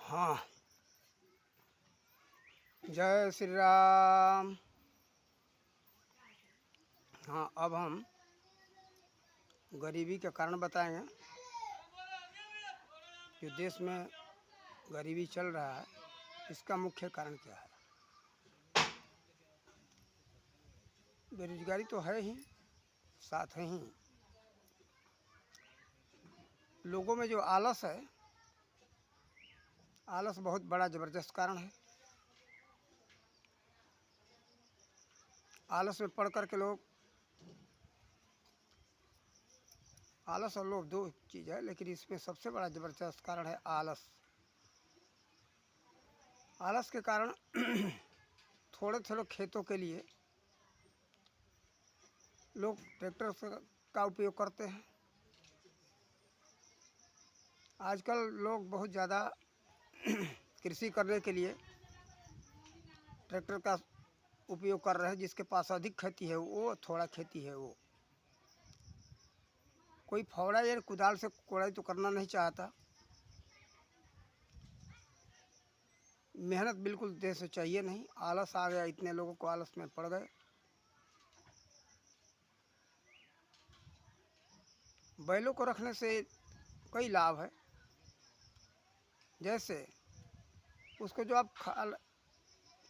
हाँ, जय श्री राम। हाँ, अब हम गरीबी के कारण बताएंगे। जो देश में गरीबी चल रहा है, इसका मुख्य कारण क्या है? बेरोजगारी तो है ही, साथ ही लोगों में जो आलस है, आलस बहुत बड़ा ज़बरदस्त कारण है। आलस में पड़ कर के लोग, आलस और लोभ दो चीज़ है, लेकिन इसमें सबसे बड़ा ज़बरदस्त कारण है आलस। आलस के कारण थोड़े थोड़े खेतों के लिए लोग ट्रैक्टर का उपयोग करते हैं। आजकल लोग बहुत ज़्यादा कृषि करने के लिए ट्रैक्टर का उपयोग कर रहे हैं। जिसके पास अधिक खेती है वो, थोड़ा खेती है वो, कोई फावड़ा या कुदाल से कोड़ाई तो करना नहीं चाहता। मेहनत बिल्कुल देर से चाहिए नहीं। आलस आ गया, इतने लोगों को आलस में पड़ गए। बैलों को रखने से कई लाभ है। जैसे उसको जो आप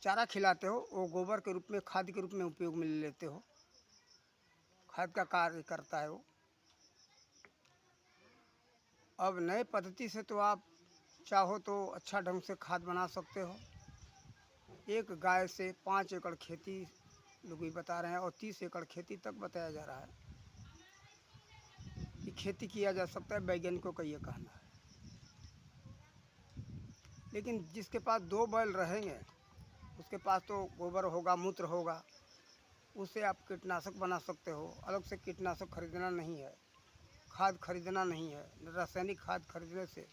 चारा खिलाते हो, वो गोबर के रूप में, खाद के रूप में उपयोग में ले लेते हो। खाद का कार्य करता है वो। अब नए पद्धति से तो आप चाहो तो अच्छा ढंग से खाद बना सकते हो। एक गाय से 5 एकड़ खेती लोग भी बता रहे हैं, और 30 एकड़ खेती तक बताया जा रहा है कि खेती किया जा सकता है। वैज्ञानिकों का ये कहना है। लेकिन जिसके पास 2 बैल रहेंगे, उसके पास तो गोबर होगा, मूत्र होगा, उससे आप कीटनाशक बना सकते हो। अलग से कीटनाशक खरीदना नहीं है, खाद खरीदना नहीं है। रासायनिक खाद खरीदने से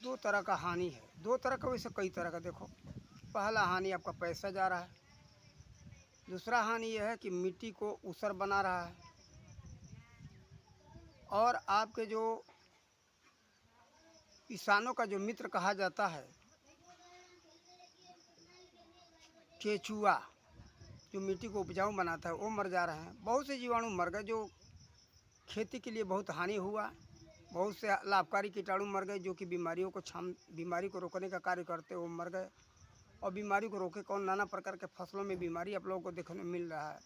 2 तरह का हानि है। 2 तरह का, वैसे कई तरह का। देखो, पहला हानि आपका पैसा जा रहा है। दूसरा हानि यह है कि मिट्टी को ऊसर बना रहा है। और आपके जो किसानों का जो मित्र कहा जाता है, केचुआ, जो मिट्टी को उपजाऊ बनाता है, वो मर जा रहे हैं। बहुत से जीवाणु मर गए, जो खेती के लिए बहुत हानि हुआ। बहुत से लाभकारी कीटाणु मर गए, जो कि बीमारी को रोकने का कार्य करते, वो मर गए। और बीमारी को रोके कौन? नाना प्रकार के फसलों में बीमारी आप लोगों को देखने मिल रहा है।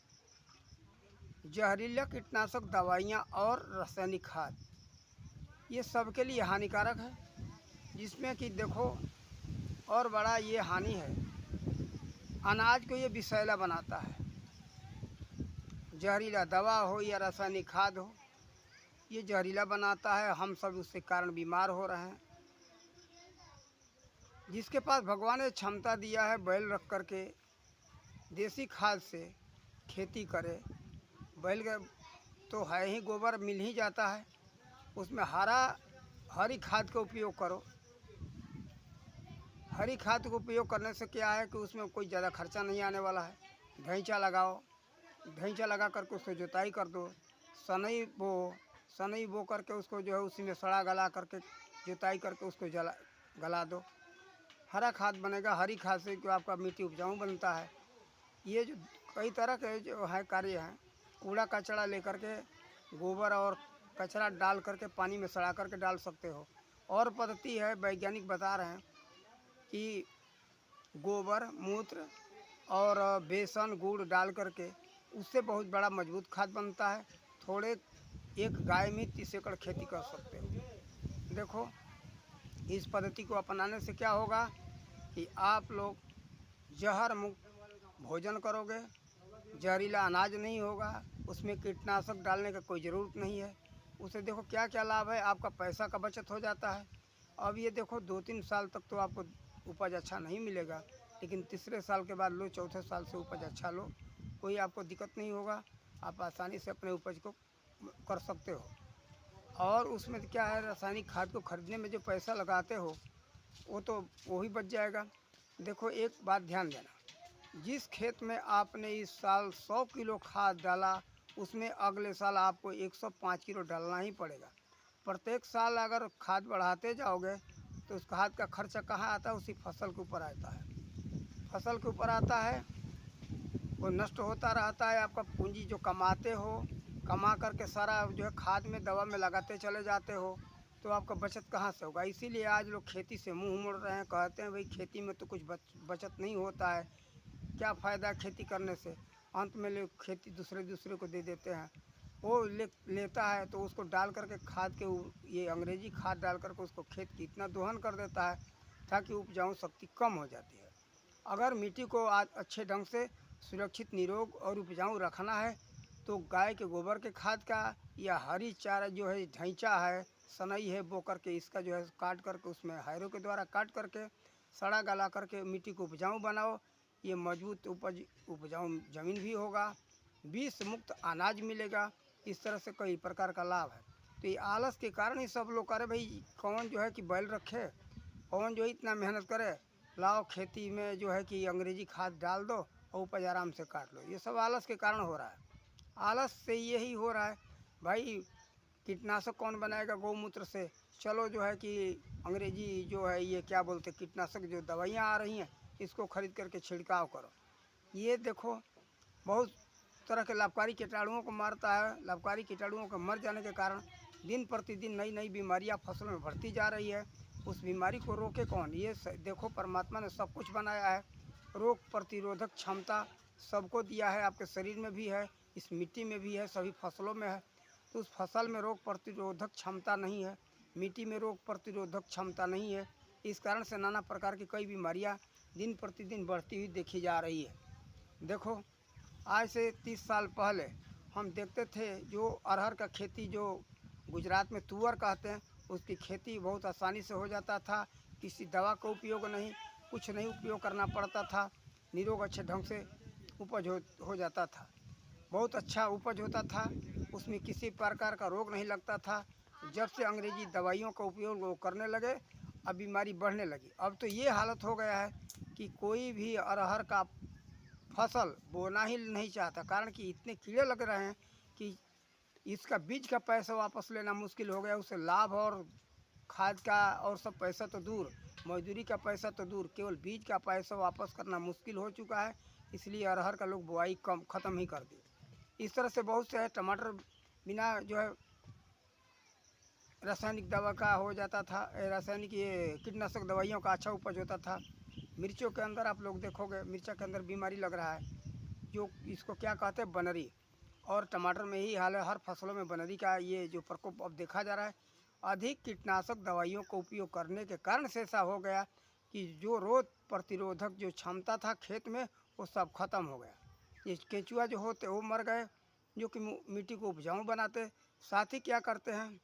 जहरीला कीटनाशक दवाइयाँ और रासायनिक खाद, ये सबके लिए हानिकारक है। जिसमें कि देखो, और बड़ा ये हानि है, अनाज को ये विषैला बनाता है। जहरीला दवा हो या रासायनिक खाद हो, ये जहरीला बनाता है। हम सब उसके कारण बीमार हो रहे हैं। जिसके पास भगवान ने क्षमता दिया है बैल रख कर के देसी खाद से खेती करे, बैल का तो है ही, गोबर मिल ही जाता है, उसमें हरी खाद का उपयोग करो। हरी खाद का उपयोग करने से क्या है कि उसमें कोई ज़्यादा खर्चा नहीं आने वाला है। ढैंचा लगाओ, ढैंचा लगा करके उसको जुताई कर दो। सनई बो करके उसको जो है उसी में सड़ा गला करके जुताई करके उसको गला दो। हरा खाद बनेगा। हरी खाद से जो आपका मिट्टी उपजाऊ बनता है। ये जो कई तरह के जो है कार्य हैं, कूड़ा कचरा लेकर के, गोबर और कचरा डाल करके पानी में सड़ा करके डाल सकते हो। और पद्धति है, वैज्ञानिक बता रहे हैं कि गोबर, मूत्र और बेसन, गुड़ डाल करके उससे बहुत बड़ा मजबूत खाद बनता है। थोड़े एक गाय में 30 एकड़ खेती कर सकते हो। देखो, इस पद्धति को अपनाने से क्या होगा कि आप लोग जहर मुक्त भोजन करोगे। जहरीला अनाज नहीं होगा, उसमें कीटनाशक डालने का कोई ज़रूरत नहीं है। उसे देखो क्या क्या लाभ है। आपका पैसा का बचत हो जाता है। अब ये देखो, 2-3 साल तक तो आपको उपज अच्छा नहीं मिलेगा, लेकिन तीसरे साल के बाद लो, चौथे साल से उपज अच्छा लो, कोई आपको दिक्कत नहीं होगा। आप आसानी से अपने उपज को कर सकते हो। और उसमें क्या है, रासायनिक खाद को खरीदने में जो पैसा लगाते हो, वो तो वही बच जाएगा। देखो, एक बात ध्यान देना, जिस खेत में आपने इस साल 100 किलो खाद डाला, उसमें अगले साल आपको 105 किलो डालना ही पड़ेगा। प्रत्येक साल अगर खाद बढ़ाते जाओगे तो उस खाद का खर्चा कहाँ आता है? उसी फसल के ऊपर आता है। फसल के ऊपर आता है, वो नष्ट होता रहता है। आपका पूंजी जो कमाते हो, कमा करके सारा जो है खाद में दवा में लगाते चले जाते हो, तो आपका बचत कहाँ से होगा? इसीलिए आज लोग खेती से मुंह मोड़ रहे हैं, कहते हैं भाई खेती में तो कुछ बचत नहीं होता है, क्या फ़ायदा है खेती करने से। अंत में लोग खेती दूसरे दूसरे को दे देते हैं। वो लेता है तो उसको डाल करके खाद के ये अंग्रेजी खाद डाल करके उसको खेत की इतना दोहन कर देता है ताकि उपजाऊ शक्ति कम हो जाती है। अगर मिट्टी को आज अच्छे ढंग से सुरक्षित, निरोग और उपजाऊ रखना है तो गाय के गोबर के खाद का या हरी चारा जो है, ढैंचा है, सनई है, बो करके इसका जो है काट करके उसमें हैरों के द्वारा काट करके सड़ा गला करके मिट्टी को उपजाऊ बनाओ। ये मजबूत उपजाऊ ज़मीन भी होगा, विष मुक्त अनाज मिलेगा। इस तरह से कई प्रकार का लाभ है। तो ये आलस के कारण ही सब लोग करे भाई, कौन जो है कि बैल रखे, कौन जो है इतना मेहनत करे, लाओ खेती में जो है कि अंग्रेजी खाद डाल दो और उपज आराम से काट लो। ये सब आलस के कारण हो रहा है। आलस से यही हो रहा है भाई। कीटनाशक कौन बनाएगा गौमूत्र से? चलो जो है कि अंग्रेजी जो है ये क्या बोलते, कीटनाशक जो दवाइयाँ आ रही हैं, इसको खरीद करके छिड़काव करो। ये देखो, बहुत तरह के लाभकारी कीटाणुओं को मारता है। लाभकारी कीटाणुओं के मर जाने के कारण दिन प्रतिदिन नई नई बीमारियां फसलों में बढ़ती जा रही है। उस बीमारी को रोके कौन? ये देखो, परमात्मा ने सब कुछ बनाया है। रोग प्रतिरोधक क्षमता सबको दिया है, आपके शरीर में भी है, इस मिट्टी में भी है, सभी फसलों में है। तो उस फसल में रोग प्रतिरोधक क्षमता नहीं है, मिट्टी में रोग प्रतिरोधक क्षमता नहीं है। इस कारण से नाना प्रकार की कई बीमारियां दिन प्रतिदिन बढ़ती हुई देखी जा रही है। देखो, आज से 30 साल पहले हम देखते थे जो अरहर का खेती, जो गुजरात में तुअर कहते हैं, उसकी खेती बहुत आसानी से हो जाता था। किसी दवा का उपयोग नहीं, कुछ नहीं उपयोग करना पड़ता था। निरोग अच्छे ढंग से उपज हो जाता था, बहुत अच्छा उपज होता था, उसमें किसी प्रकार का रोग नहीं लगता था। जब से अंग्रेजी दवाइयों का उपयोग वो करने लगे, अब बीमारी बढ़ने लगी। अब तो ये हालत हो गया है कि कोई भी अरहर का फसल बोना ही नहीं चाहता, कारण कि इतने कीड़े लग रहे हैं कि इसका बीज का पैसा वापस लेना मुश्किल हो गया। उसे लाभ और खाद का और सब पैसा तो दूर, मजदूरी का पैसा तो दूर, केवल बीज का पैसा वापस करना मुश्किल हो चुका है। इसलिए अरहर का लोग बुआई ख़त्म ही कर दी। इस तरह से बहुत से है। टमाटर बिना जो है रासायनिक दवा का हो जाता था, रासायनिक ये कीटनाशक दवाइयों का अच्छा उपज होता था। मिर्चों के अंदर आप लोग देखोगे, मिर्चा के अंदर बीमारी लग रहा है, जो इसको क्या कहते हैं, बनरी। और टमाटर में ही हाल है, हर फसलों में बनरी का ये जो प्रकोप अब देखा जा रहा है। अधिक कीटनाशक दवाइयों का उपयोग करने के कारण से ऐसा हो गया कि जो रोग प्रतिरोधक जो क्षमता था खेत में, वो सब खत्म हो गया। ये केंचुआ जो होते वो मर गए, जो कि मिट्टी को उपजाऊ बनाते। साथ ही क्या करते हैं,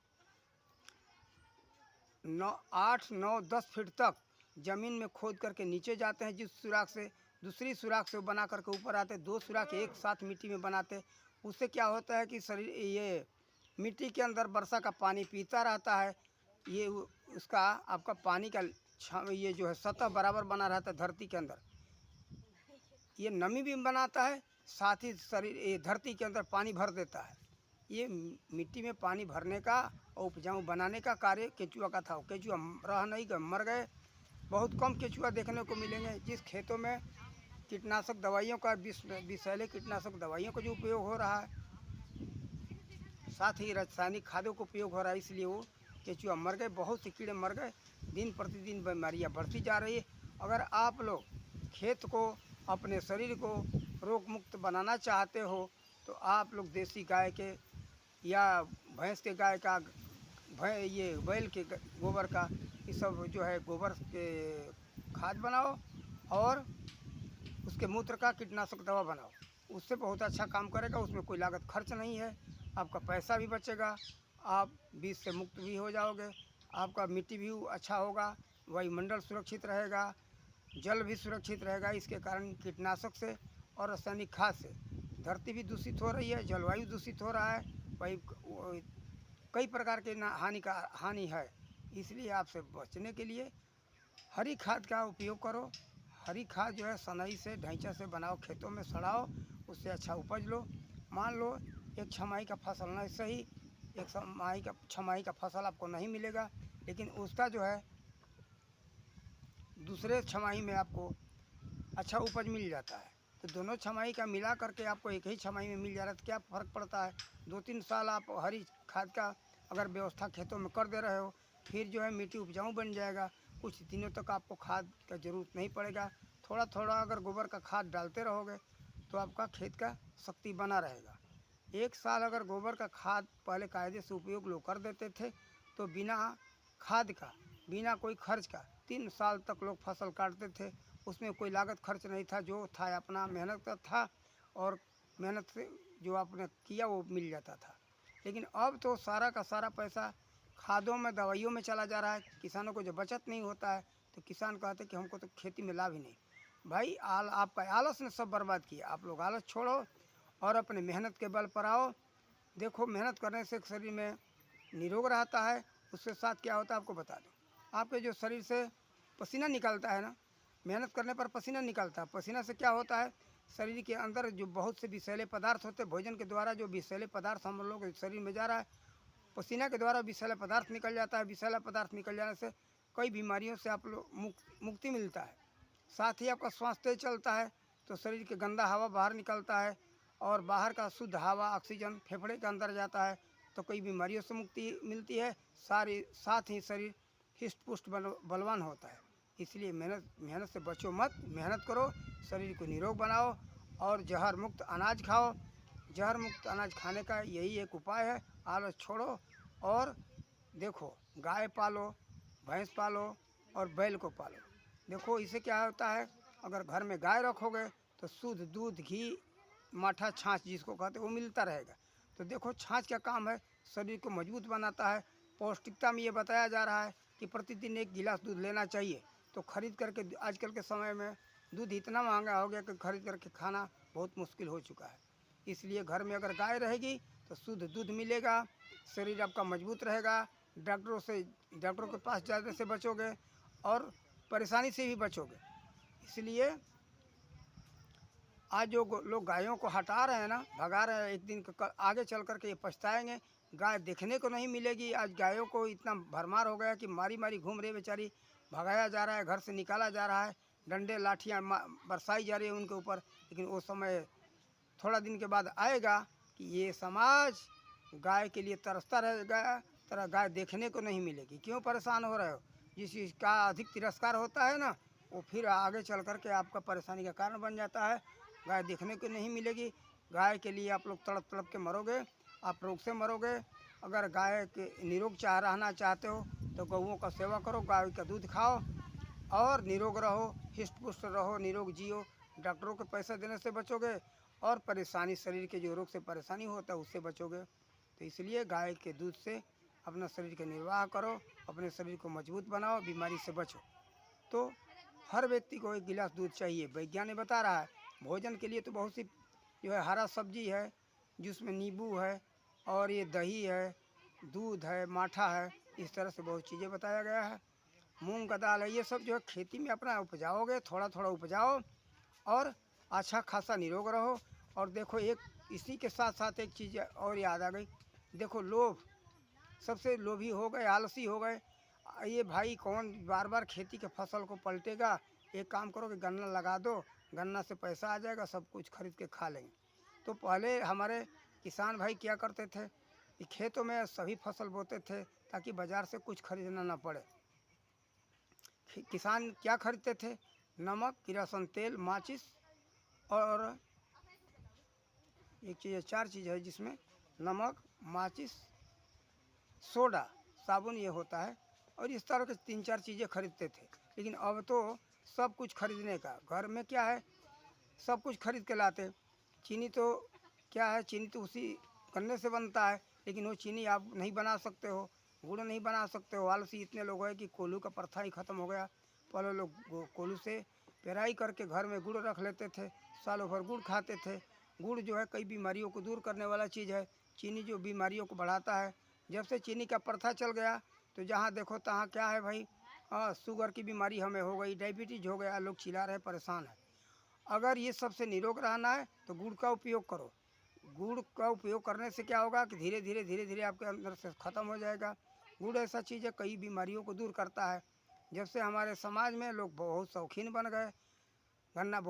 8 9 10 फीट तक ज़मीन में खोद करके नीचे जाते हैं, जिस सुराख से दूसरी सुराख से बना करके ऊपर आते, 2 सुराख एक साथ मिट्टी में बनाते। उससे क्या होता है कि शरीर ये मिट्टी के अंदर वर्षा का पानी पीता रहता है। ये उसका आपका पानी का ये जो है सतह बराबर बना रहता है धरती के अंदर। ये नमी भी बनाता है, साथ ही शरीर ये धरती के अंदर पानी भर देता है। ये मिट्टी में पानी भरने का और उपजाऊ बनाने का कार्य केंचुआ का था। केंचुआ रह नहीं गए, मर गए। बहुत कम केंचुआ देखने को मिलेंगे। जिस खेतों में कीटनाशक दवाइयों का विषैले कीटनाशक दवाइयों का जो उपयोग हो रहा है, साथ ही रासायनिक खादों का उपयोग हो रहा है, इसलिए वो केंचुआ मर गए, बहुत से कीड़े मर गए। दिन प्रतिदिन बीमारियाँ बढ़ती जा रही है। अगर आप लोग खेत को, अपने शरीर को रोग मुक्त बनाना चाहते हो तो आप लोग देसी गाय के या भैंस के गाय का, ये बैल के गोबर का, ये सब जो है गोबर के खाद बनाओ और उसके मूत्र का कीटनाशक दवा बनाओ। उससे बहुत अच्छा काम करेगा, उसमें कोई लागत खर्च नहीं है, आपका पैसा भी बचेगा, आप बीज से मुक्त भी हो जाओगे, आपका मिट्टी भी अच्छा होगा, वायुमंडल सुरक्षित रहेगा, जल भी सुरक्षित रहेगा। इसके कारण कीटनाशक से और रासायनिक खाद से धरती भी दूषित हो रही है, जलवायु दूषित हो रहा है, वही कई प्रकार के हानि है। इसलिए आपसे बचने के लिए हरी खाद का उपयोग करो। हरी खाद जो है सनई से, ढैंचा से बनाओ, खेतों में सड़ाओ, उससे अच्छा उपज लो। मान लो एक छमाही का फसल नहीं एक छमाही का फसल आपको नहीं मिलेगा, लेकिन उसका जो है दूसरे छमाही में आपको अच्छा उपज मिल जाता है। तो दोनों छमाही का मिला करके आपको एक ही छमाही में मिल जा रहा है तो क्या फ़र्क पड़ता है। 2-3 साल आप हरी खाद का अगर व्यवस्था खेतों में कर दे रहे हो, फिर जो है मिट्टी उपजाऊ बन जाएगा। कुछ दिनों तक आपको खाद का ज़रूरत नहीं पड़ेगा। थोड़ा थोड़ा अगर गोबर का खाद डालते रहोगे तो आपका खेत का शक्ति बना रहेगा। एक साल अगर गोबर का खाद पहले कायदे से उपयोग लोग कर देते थे तो बिना खाद का, बिना कोई खर्च का 3 साल तक लोग फसल काटते थे। उसमें कोई लागत खर्च नहीं था, जो था अपना मेहनत का था और मेहनत से जो आपने किया वो मिल जाता था। लेकिन अब तो सारा का सारा पैसा खादों में, दवाइयों में चला जा रहा है। किसानों को जो बचत नहीं होता है तो किसान कहते कि हमको तो खेती में लाभ ही नहीं। भाई आपका आलस ने सब बर्बाद किया। आप लोग आलस छोड़ो और अपने मेहनत के बल पर आओ। देखो मेहनत करने से शरीर में निरोग रहता है। उसके साथ क्या होता है आपको बता दूँ, आपके जो शरीर से पसीना निकलता है ना, मेहनत करने पर पसीना निकलता है। पसीना से क्या होता है, शरीर के अंदर जो बहुत से विषैले पदार्थ होते हैं, भोजन के द्वारा जो विषैले पदार्थ हम लोग के शरीर में जा रहा है, पसीना के द्वारा विषैला पदार्थ निकल जाता है। विषैला पदार्थ निकल जाने से कई बीमारियों से आप लोग मुक्ति मिलता है। साथ ही आपका श्वास तेज चलता है तो शरीर के गंदा हवा बाहर निकलता है और बाहर का शुद्ध हवा ऑक्सीजन फेफड़े के अंदर जाता है तो कई बीमारियों से मुक्ति मिलती है। साथ ही शरीर हिष्ट पुष्ट बलवान होता है। इसलिए मेहनत से बचो मत, मेहनत करो, शरीर को निरोग बनाओ और जहर मुक्त अनाज खाओ। जहर मुक्त अनाज खाने का यही एक उपाय है। आलस छोड़ो और देखो गाय पालो, भैंस पालो और बैल को पालो। देखो इससे क्या होता है, अगर घर में गाय रखोगे तो शुद्ध दूध, घी, माठा, छाछ जिसको कहते हैं वो मिलता रहेगा। तो देखो छाछ का काम है, शरीर को मजबूत बनाता है। पौष्टिकता में ये बताया जा रहा है कि प्रतिदिन 1 गिलास दूध लेना चाहिए। तो खरीद करके आजकल के समय में दूध इतना महंगा हो गया कि खरीद करके खाना बहुत मुश्किल हो चुका है। इसलिए घर में अगर गाय रहेगी तो शुद्ध दूध मिलेगा, शरीर आपका मजबूत रहेगा। डॉक्टरों के पास जाने से बचोगे और परेशानी से भी बचोगे। इसलिए आज जो लोग गायों को हटा रहे हैं ना, भगा रहे हैं, एक दिन आगे चल कर के ये पछताएंगे। गाय देखने को नहीं मिलेगी। आज गायों को इतना भरमार हो गया कि मारी मारी घूम रही बेचारी, भगाया जा रहा है, घर से निकाला जा रहा है, डंडे लाठियाँ बरसाई जा रही है उनके ऊपर। लेकिन वो समय थोड़ा दिन के बाद आएगा कि ये समाज गाय के लिए तरसता रहेगा, तरह गाय देखने को नहीं मिलेगी। क्यों परेशान हो रहे हो? जिस चीज़ का अधिक तिरस्कार होता है ना, वो फिर आगे चल कर के आपका परेशानी का कारण बन जाता है। गाय देखने को नहीं मिलेगी। गाय के लिए आप लोग तड़प तड़प के मरोगे, आप रोग से मरोगे। अगर गाय के निरोग रहना चाहते हो तो गौओं का सेवा करो, गाय का दूध खाओ और निरोग रहो, हिष्ट पुष्ट रहो, निरोग जियो। डॉक्टरों के पैसे देने से बचोगे और परेशानी, शरीर के जो रोग से परेशानी होता है उससे बचोगे। तो इसलिए गाय के दूध से अपना शरीर का निर्वाह करो, अपने शरीर को मजबूत बनाओ, बीमारी से बचो। तो हर व्यक्ति को 1 गिलास दूध चाहिए। वैज्ञानिक बता रहा है। भोजन के लिए तो बहुत सी जो है हरा सब्जी है जिसमें नींबू है और ये दही है, दूध है, माठा है, इस तरह से बहुत चीज़ें बताया गया है। मूंग का दाल है, ये सब जो है खेती में अपना उपजाओगे, थोड़ा थोड़ा उपजाओ और अच्छा खासा निरोग रहो। और देखो एक इसी के साथ साथ एक चीज़ और याद आ गई। देखो लोभ, सबसे लोभी हो गए, आलसी हो गए। ये भाई कौन बार बार खेती के फसल को पलटेगा। एक काम करो कि गन्ना लगा दो, गन्ना से पैसा आ जाएगा, सब कुछ खरीद के खा लेंगे। तो पहले हमारे किसान भाई क्या करते थे कि खेतों में सभी फसल बोते थे ताकि बाज़ार से कुछ खरीदना ना पड़े। किसान क्या खरीदते थे? नमक, किरासन तेल, माचिस और एक चीज़, 4 चीज़ है जिसमें नमक, माचिस, सोडा, साबुन ये होता है। और इस तरह के 3-4 चीज़ें खरीदते थे। लेकिन अब तो सब कुछ खरीदने का, घर में क्या है सब कुछ खरीद के लाते। चीनी तो क्या है, चीनी तो उसी गन्ने से बनता है, लेकिन वो चीनी आप नहीं बना सकते हो, गुड़ नहीं बना सकते हो। आलसी इतने लोग हैं कि कोल्हू का प्रथा ही ख़त्म हो गया। पहले लोग कोल्हू से पेराई करके घर में गुड़ रख लेते थे, सालों भर गुड़ खाते थे। गुड़ जो है कई बीमारियों को दूर करने वाला चीज़ है। चीनी जो बीमारियों को बढ़ाता है। जब से चीनी का प्रथा चल गया तो जहाँ देखो तहाँ क्या है भाई, शुगर की बीमारी हमें हो गई, डायबिटीज हो गया, लोग चिल्ला रहे, परेशान है। अगर ये सबसे निरोग रहना है तो गुड़ का उपयोग करो। गुड़ का उपयोग करने से क्या होगा कि धीरे धीरे आपके अंदर से ख़त्म हो जाएगा। गुड़ ऐसा चीज़ है कई बीमारियों को दूर करता है। जब से हमारे समाज में लोग बहुत शौकीन बन गए, गन्ना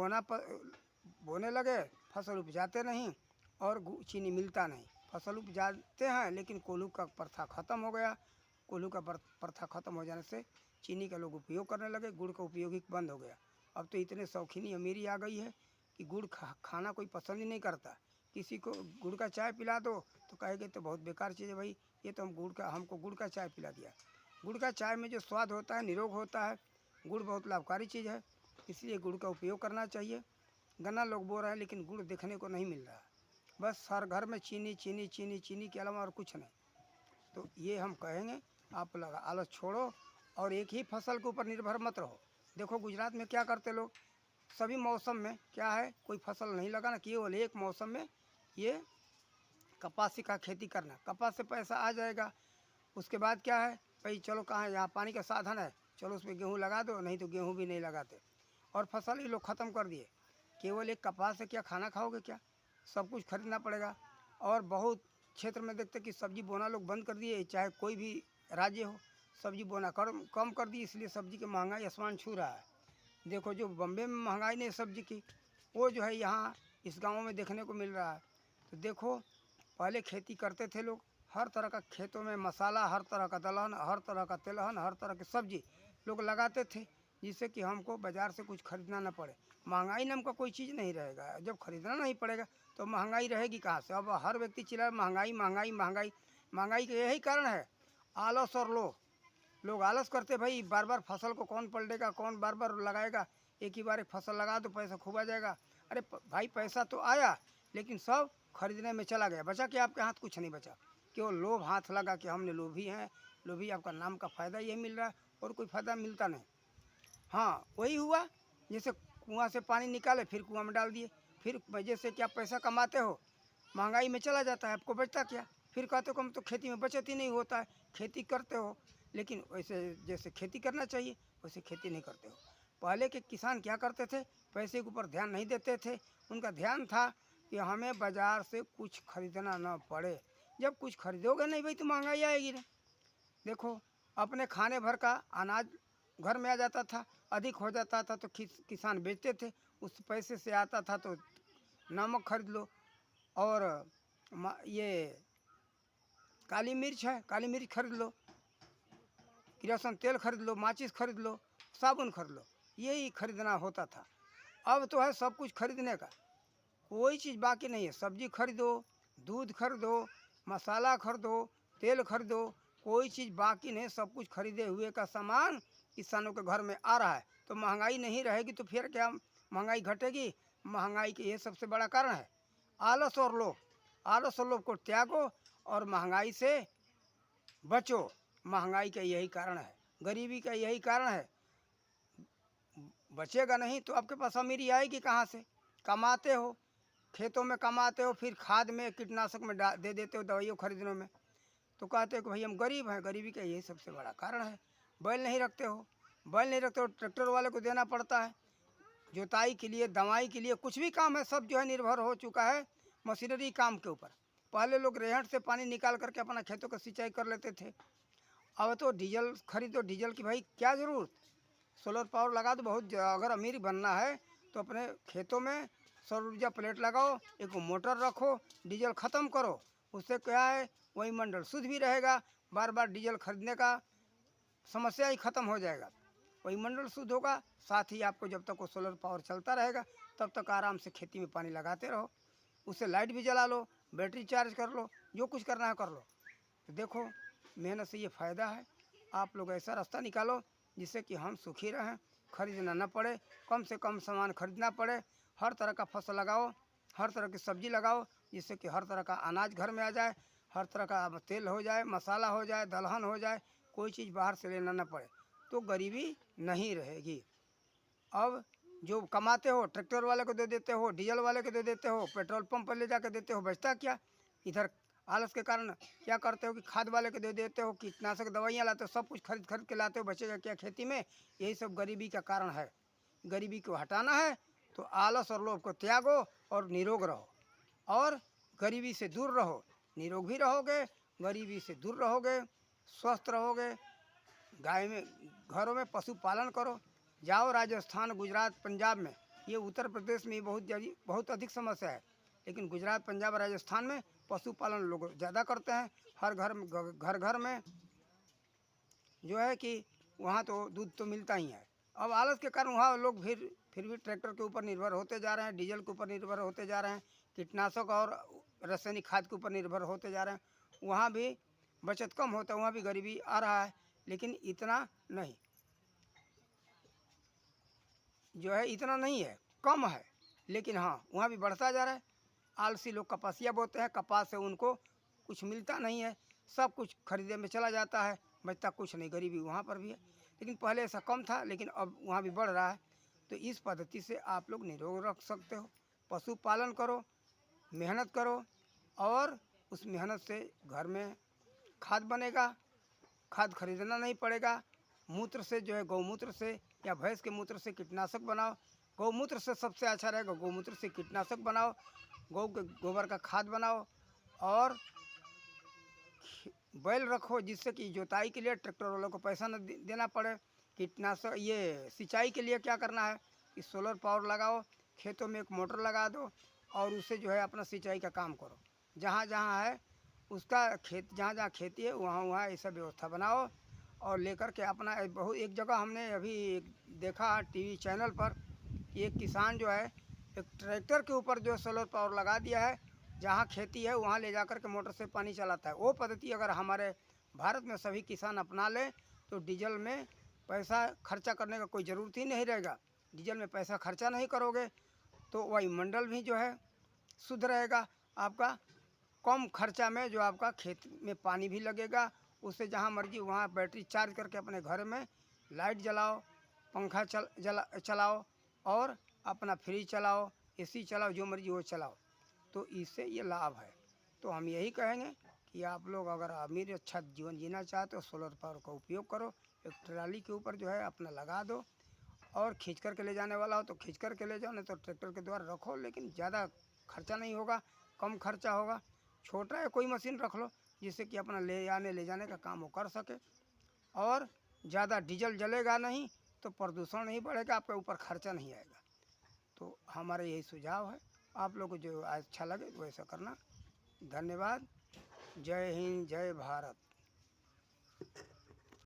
बोने लगे, फसल उपजाते नहीं और चीनी मिलता नहीं। फसल उपजाते हैं लेकिन कोल्हू का प्रथा ख़त्म हो गया। कोल्हू का प्रथा ख़त्म हो जाने से चीनी का लोग उपयोग करने लगे, गुड़ का उपयोग ही बंद हो गया। अब तो इतने शौकीनी अमीरी आ गई है कि गुड़ खाना कोई पसंद ही नहीं करता। किसी को गुड़ का चाय पिला दो तो कहेंगे तो बहुत बेकार चीज़ है भाई, ये तो हमको गुड़ का चाय पिला दिया। गुड़ का चाय में जो स्वाद होता है निरोग होता है। गुड़ बहुत लाभकारी चीज़ है, इसलिए गुड़ का उपयोग करना चाहिए। गन्ना लोग बो रहे हैं लेकिन गुड़ देखने को नहीं मिल रहा। बस हर घर में चीनी चीनी चीनी चीनी के अलावा और कुछ नहीं। तो ये हम कहेंगे आप लोग आलस छोड़ो और एक ही फसल के ऊपर निर्भर मत रहो। देखो गुजरात में क्या करते लोग, सभी मौसम में क्या है, कोई फसल नहीं लगाना, केवल एक मौसम में ये कपासी का खेती करना। कपास से पैसा आ जाएगा, उसके बाद क्या है भाई, चलो कहाँ यहाँ पानी का साधन है, चलो उसमें गेहूँ लगा दो, नहीं तो गेहूँ भी नहीं लगाते और फसल ही लोग ख़त्म कर दिए। केवल एक कपास से क्या खाना खाओगे, क्या सब कुछ खरीदना पड़ेगा। और बहुत क्षेत्र में देखते कि सब्जी बोना लोग बंद कर दिए, चाहे कोई भी राज्य हो, सब्जी बोना कम कर दी, इसलिए सब्जी की महंगाई आसमान छू रहा है। देखो जो बम्बे में महंगाई नहीं सब्जी की, वो जो है यहाँ इस गाँव में देखने को मिल रहा है। तो देखो पहले खेती करते थे लोग, हर तरह का खेतों में मसाला, हर तरह का दलहन, हर तरह का तिलहन, हर तरह की सब्जी लोग लगाते थे, जिससे कि हमको बाज़ार से कुछ खरीदना ना पड़े। महंगाई नाम का कोई चीज़ नहीं रहेगा, जब खरीदना नहीं पड़ेगा तो महंगाई रहेगी कहाँ से। अब हर व्यक्ति चिल्ला महंगाई महंगाई महंगाई। महंगाई का यही कारण है आलस और लोग आलस करते, भाई बार बार फसल को कौन पलटेगा, कौन बार बार लगाएगा, एक ही बार एक फसल लगा दो पैसा खूब आ जाएगा। अरे भाई पैसा तो आया लेकिन सब खरीदने में चला गया, बचा कि आपके हाथ कुछ नहीं बचा। केवल लोभ हाथ लगा कि हमने लोभी हैं, लोभी आपका नाम का फ़ायदा यही मिल रहा है और कोई फ़ायदा मिलता नहीं। हाँ वही हुआ, जैसे कुआं से पानी निकाले फिर कुआं में डाल दिए, फिर वजह से क्या पैसा कमाते हो, महंगाई में चला जाता है, आपको बचता क्या। फिर कहते हो कम तो खेती में बचत ही नहीं होता है, खेती करते हो लेकिन वैसे जैसे खेती करना चाहिए वैसे खेती नहीं करते हो। पहले के किसान क्या करते थे, पैसे के ऊपर ध्यान नहीं देते थे, उनका ध्यान था कि हमें बाज़ार से कुछ खरीदना ना पड़े। जब कुछ खरीदोगे नहीं भाई तो महंगाई आएगी ना। देखो अपने खाने भर का अनाज घर में आ जाता था, अधिक हो जाता था तो किसान बेचते थे, उस पैसे से आता था तो नमक खरीद लो और ये काली मिर्च है, काली मिर्च खरीद लो, किरोसिन तेल खरीद लो, माचिस खरीद लो, साबुन खरीद लो, यही खरीदना होता था। अब तो है सब कुछ खरीदने का, कोई चीज़ बाकी नहीं है। सब्जी खरीदो, दूध खरीदो, मसाला खरीदो, तेल खरीदो, कोई चीज़ बाकी नहीं, सब कुछ खरीदे हुए का सामान किसानों के घर में आ रहा है। तो महंगाई नहीं रहेगी तो फिर क्या महंगाई घटेगी। महंगाई के ये सबसे बड़ा कारण है आलस और लोभ। आलस और लोभ को त्यागो और महंगाई से बचो। महंगाई का यही कारण है, गरीबी का यही कारण है। बचेगा नहीं तो आपके पास अमीरी आएगी कहाँ से। कमाते हो, खेतों में कमाते हो, फिर खाद में कीटनाशक में दे देते हो, दवाइयों खरीदने में, तो कहते हो कि भाई हम गरीब हैं। गरीबी का यही सबसे बड़ा कारण है। बैल नहीं रखते हो, बैल नहीं रखते हो, ट्रैक्टर वाले को देना पड़ता है जोताई के लिए, दवाई के लिए, कुछ भी काम है सब जो है निर्भर हो चुका है मशीनरी काम के ऊपर। पहले लोग रेहट से पानी निकाल करके अपना खेतों का सिंचाई कर लेते थे। अब तो डीजल खरीदो, डीजल की भाई क्या ज़रूरत, सोलर पावर लगा दो। बहुत अगर अमीर बनना है तो अपने खेतों में सौर ऊर्जा प्लेट लगाओ, एक मोटर रखो, डीजल ख़त्म करो। उससे क्या है वही मंडल शुद्ध भी रहेगा, बार बार डीजल खरीदने का समस्या ही ख़त्म हो जाएगा, वही मंडल शुद्ध होगा। साथ ही आपको जब तक वो सोलर पावर चलता रहेगा तब तक आराम से खेती में पानी लगाते रहो, उससे लाइट भी जला लो, बैटरी चार्ज कर लो, जो कुछ करना है कर लो। तो देखो मेहनत से ये फ़ायदा है। आप लोग ऐसा रास्ता निकालो जिससे कि हम सुखी रहें, खरीदना न पड़े, कम से कम सामान खरीदना पड़े। हर तरह का फसल लगाओ, हर तरह की सब्ज़ी लगाओ, जिससे कि हर तरह का अनाज घर में आ जाए, हर तरह का तेल हो जाए, मसाला हो जाए, दलहन हो जाए, कोई चीज़ बाहर से लेना न पड़े, तो गरीबी नहीं रहेगी। अब जो कमाते हो ट्रैक्टर वाले को दे देते हो, डीजल वाले को दे देते हो, पेट्रोल पंप पर ले जाकर देते हो, बचता क्या। इधर आलस के कारण क्या करते हो कि खाद वाले को दे देते हो, कीटनाशक दवाइयाँ लाते हो, सब कुछ खरीद खरीद के लाते हो, बचेगा क्या खेती में। यही सब गरीबी का कारण है। गरीबी को हटाना है तो आलस और लोभ को त्यागो और निरोग रहो, और गरीबी से दूर रहो। निरोग भी रहोगे, गरीबी से दूर रहोगे, स्वस्थ रहोगे, गाय में घरों में पशुपालन करो। जाओ राजस्थान, गुजरात, पंजाब में, ये उत्तर प्रदेश में बहुत अधिक समस्या है, लेकिन गुजरात, पंजाब, राजस्थान में पशुपालन लोग ज़्यादा करते हैं। हर घर घर में जो है कि वहाँ तो दूध तो मिलता ही है। अब आलस के कारण वहाँ लोग फिर भी ट्रैक्टर के ऊपर निर्भर होते जा रहे हैं, डीजल के ऊपर निर्भर होते जा रहे हैं, कीटनाशक और रासायनिक खाद के ऊपर निर्भर होते जा रहे हैं। वहाँ भी बचत कम होता है, वहाँ भी गरीबी आ रहा है, लेकिन इतना नहीं, जो है इतना नहीं है, कम है, लेकिन हाँ वहाँ भी बढ़ता जा रहा है। आलसी लोग कपासिया बोते हैं, कपास से उनको कुछ मिलता नहीं है, सब कुछ खरीदे में चला जाता है, बचता कुछ नहीं, गरीबी वहाँ पर भी है। लेकिन पहले ऐसा कम था, लेकिन अब वहाँ भी बढ़ रहा है। तो इस पद्धति से आप लोग निरोग रख सकते हो। पशुपालन करो, मेहनत करो, और उस मेहनत से घर में खाद बनेगा, खाद खरीदना नहीं पड़ेगा। मूत्र से जो है, गौमूत्र से या भैंस के मूत्र से कीटनाशक बनाओ। गौमूत्र से सबसे अच्छा रहेगा, गौमूत्र से कीटनाशक बनाओ, गौ के गोबर का खाद बनाओ। और बैल रखो, जिससे कि जुताई के लिए ट्रैक्टर वालों को पैसा न देना पड़े। कीटनाशक, ये सिंचाई के लिए क्या करना है कि सोलर पावर लगाओ, खेतों में एक मोटर लगा दो, और उससे जो है अपना सिंचाई का काम करो। जहाँ जहाँ है उसका खेत, जहाँ जहाँ खेती है वहाँ वहाँ ऐसा व्यवस्था बनाओ, और लेकर के अपना बहुत, एक जगह हमने अभी देखा टीवी चैनल पर, कि एक किसान जो है एक ट्रैक्टर के ऊपर जो सोलर पावर लगा दिया है, जहाँ खेती है वहाँ ले जाकर के मोटर से पानी चलाता है। वो पद्धति अगर हमारे भारत में सभी किसान अपना लें तो डीजल में पैसा खर्चा करने का कोई ज़रूरत ही नहीं रहेगा। डीजल में पैसा खर्चा नहीं करोगे तो वायुमंडल भी जो है शुद्ध रहेगा आपका। कम खर्चा में जो आपका खेत में पानी भी लगेगा, उससे जहाँ मर्जी वहाँ बैटरी चार्ज करके अपने घर में लाइट जलाओ, पंखा चलाओ, और अपना फ्रिज चलाओ, एसी चलाओ, जो मर्जी वो चलाओ। तो इससे ये लाभ है। तो हम यही कहेंगे कि आप लोग अगर अमीर अच्छा जीवन जीना चाहते हो, सोलर पावर का उपयोग करो। एक ट्राली के ऊपर जो है अपना लगा दो, और खींच कर के ले जाने वाला हो तो खींच कर के ले जाओ, नहीं तो ट्रैक्टर के द्वारा रखो, लेकिन ज़्यादा खर्चा नहीं होगा, कम खर्चा होगा। छोटा है कोई मशीन रख लो, जिससे कि अपना ले जाने का काम वो कर सके, और ज़्यादा डीजल जलेगा नहीं, तो प्रदूषण नहीं बढ़ेगा, आपके ऊपर खर्चा नहीं आएगा। तो हमारा यही सुझाव है, आप लोग को जो अच्छा लगे वैसा करना। धन्यवाद। जय हिंद, जय भारत।